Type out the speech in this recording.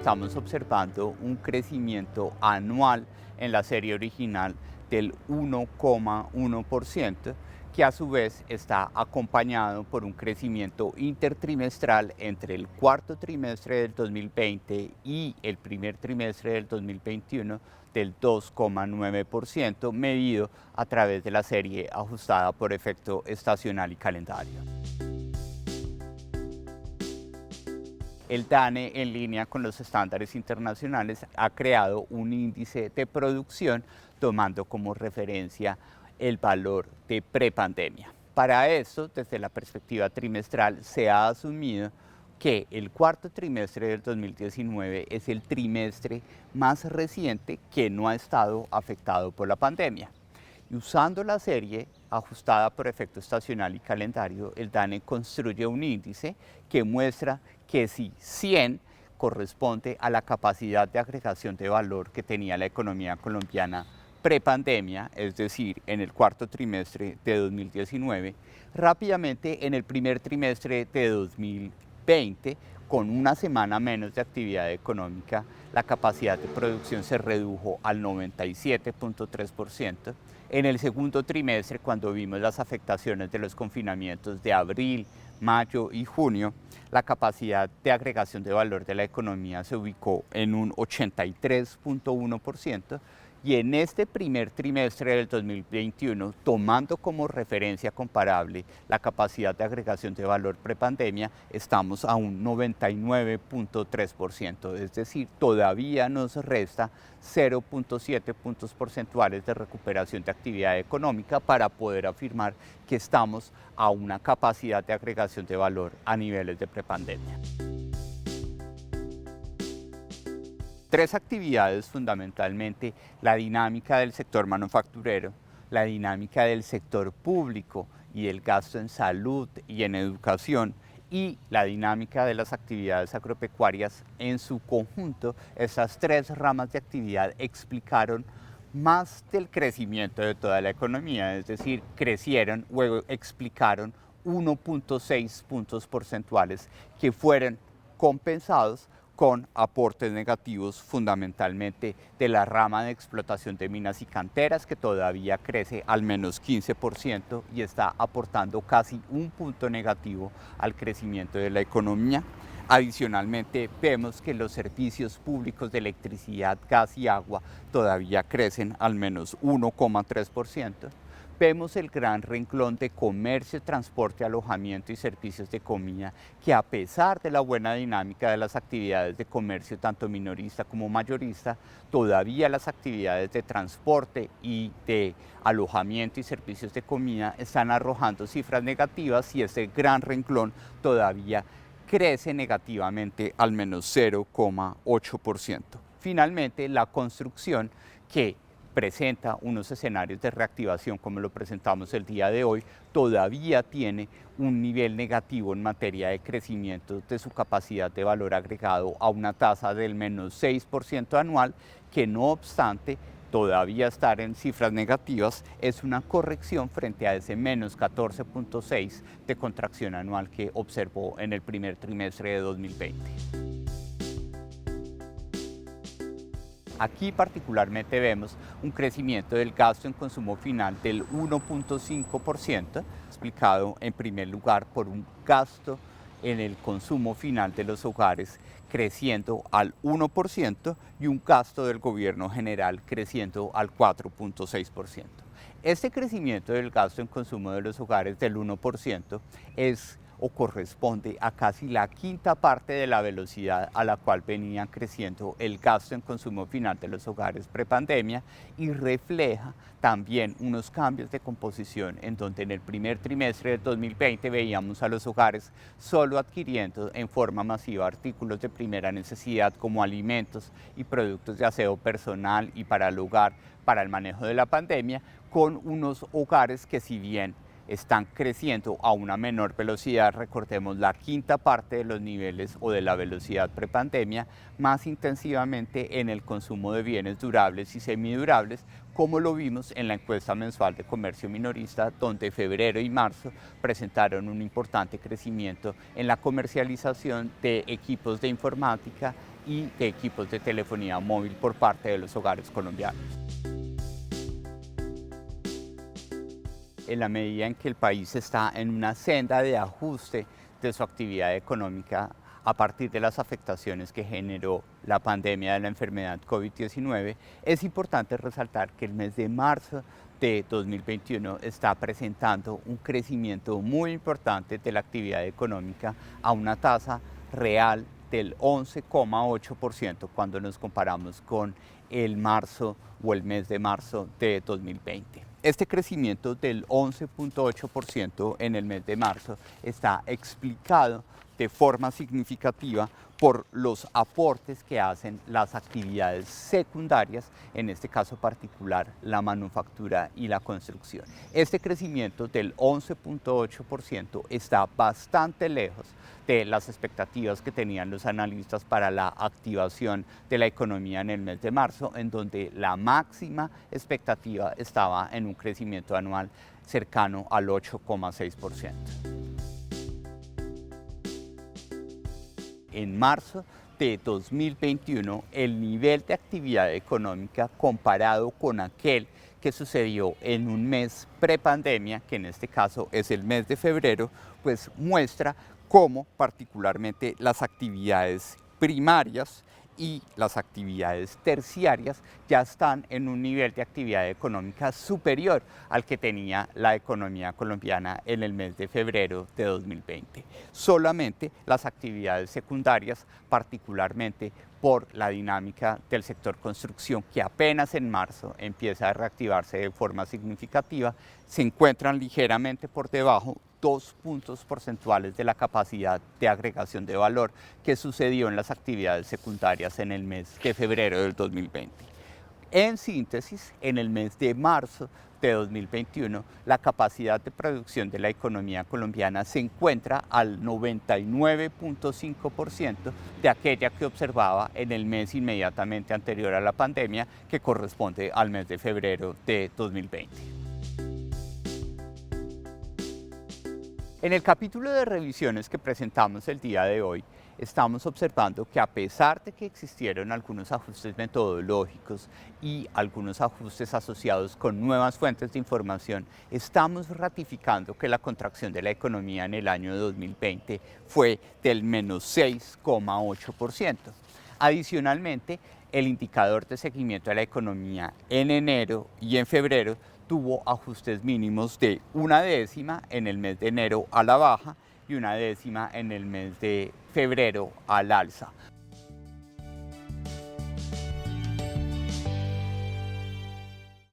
estamos observando un crecimiento anual en la serie original del 1,1%, que a su vez está acompañado por un crecimiento intertrimestral entre el cuarto trimestre del 2020 y el primer trimestre del 2021 del 2,9%, medido a través de la serie ajustada por efecto estacional y calendario. El DANE, en línea con los estándares internacionales, ha creado un índice de producción tomando como referencia el valor de prepandemia. Para esto, desde la perspectiva trimestral, se ha asumido que el cuarto trimestre del 2019 es el trimestre más reciente que no ha estado afectado por la pandemia. Y usando la serie ajustada por efecto estacional y calendario, el DANE construye un índice que muestra que si 100 corresponde a la capacidad de agregación de valor que tenía la economía colombiana prepandemia, es decir, en el cuarto trimestre de 2019, rápidamente en el primer trimestre de 2020, con una semana menos de actividad económica, la capacidad de producción se redujo al 97,3%. En el segundo trimestre, cuando vimos las afectaciones de los confinamientos de abril, mayo y junio, la capacidad de agregación de valor de la economía se ubicó en un 83,1%. Y en este primer trimestre del 2021, tomando como referencia comparable la capacidad de agregación de valor prepandemia, estamos a un 99,3%, es decir, todavía nos resta 0,7 puntos porcentuales de recuperación de actividad económica para poder afirmar que estamos a una capacidad de agregación de valor a niveles de prepandemia. Tres actividades fundamentalmente: la dinámica del sector manufacturero, la dinámica del sector público y el gasto en salud y en educación, y la dinámica de las actividades agropecuarias en su conjunto. Esas tres ramas de actividad explicaron más del crecimiento de toda la economía, es decir, crecieron o explicaron 1,6 puntos porcentuales que fueron compensados con aportes negativos fundamentalmente de la rama de explotación de minas y canteras, que todavía crece al menos 15% y está aportando casi un punto negativo al crecimiento de la economía. Adicionalmente, vemos que los servicios públicos de electricidad, gas y agua todavía crecen al menos 1,3%. Vemos el gran renglón de comercio, transporte, alojamiento y servicios de comida, que a pesar de la buena dinámica de las actividades de comercio, tanto minorista como mayorista, todavía las actividades de transporte y de alojamiento y servicios de comida están arrojando cifras negativas, y ese gran renglón todavía crece negativamente al menos 0,8%. Finalmente, la construcción, que presenta unos escenarios de reactivación como lo presentamos el día de hoy, todavía tiene un nivel negativo en materia de crecimiento de su capacidad de valor agregado a una tasa del menos 6% anual, que no obstante todavía estar en cifras negativas es una corrección frente a ese menos 14,6 de contracción anual que observó en el primer trimestre de 2020. Aquí particularmente vemos un crecimiento del gasto en consumo final del 1,5%, explicado en primer lugar por un gasto en el consumo final de los hogares creciendo al 1% y un gasto del gobierno general creciendo al 4,6%. Este crecimiento del gasto en consumo de los hogares del 1% es o corresponde a casi la quinta parte de la velocidad a la cual venía creciendo el gasto en consumo final de los hogares prepandemia, y refleja también unos cambios de composición en donde en el primer trimestre del 2020 veíamos a los hogares solo adquiriendo en forma masiva artículos de primera necesidad como alimentos y productos de aseo personal y para el hogar, para el manejo de la pandemia, con unos hogares que, si bien están creciendo a una menor velocidad, recordemos la quinta parte de los niveles o de la velocidad prepandemia, más intensivamente en el consumo de bienes durables y semidurables, como lo vimos en la encuesta mensual de comercio minorista, donde febrero y marzo presentaron un importante crecimiento en la comercialización de equipos de informática y de equipos de telefonía móvil por parte de los hogares colombianos. En la medida en que el país está en una senda de ajuste de su actividad económica a partir de las afectaciones que generó la pandemia de la enfermedad COVID-19, es importante resaltar que el mes de marzo de 2021 está presentando un crecimiento muy importante de la actividad económica a una tasa real del 11,8% cuando nos comparamos con el marzo o el mes de marzo de 2020. Este crecimiento del 11,8% en el mes de marzo está explicado de forma significativa por los aportes que hacen las actividades secundarias, en este caso particular la manufactura y la construcción. Este crecimiento del 11,8% está bastante lejos de las expectativas que tenían los analistas para la activación de la economía en el mes de marzo, en donde la máxima expectativa estaba en un crecimiento anual cercano al 8,6%. En marzo de 2021, el nivel de actividad económica comparado con aquel que sucedió en un mes prepandemia, que en este caso es el mes de febrero, pues muestra cómo particularmente las actividades primarias y las actividades terciarias ya están en un nivel de actividad económica superior al que tenía la economía colombiana en el mes de febrero de 2020. Solamente las actividades secundarias, particularmente por la dinámica del sector construcción, que apenas en marzo empieza a reactivarse de forma significativa, se encuentran ligeramente por debajo 2 puntos porcentuales de la capacidad de agregación de valor que sucedió en las actividades secundarias en el mes de febrero del 2020. En síntesis, en el mes de marzo de 2021, la capacidad de producción de la economía colombiana se encuentra al 99,5% de aquella que observaba en el mes inmediatamente anterior a la pandemia, que corresponde al mes de febrero de 2020. En el capítulo de revisiones que presentamos el día de hoy, estamos observando que a pesar de que existieron algunos ajustes metodológicos y algunos ajustes asociados con nuevas fuentes de información, estamos ratificando que la contracción de la economía en el año 2020 fue del menos 6,8%. Adicionalmente, el indicador de seguimiento de la economía en enero y en febrero tuvo ajustes mínimos de 0,1 en el mes de enero a la baja y 0,1 en el mes de febrero al alza.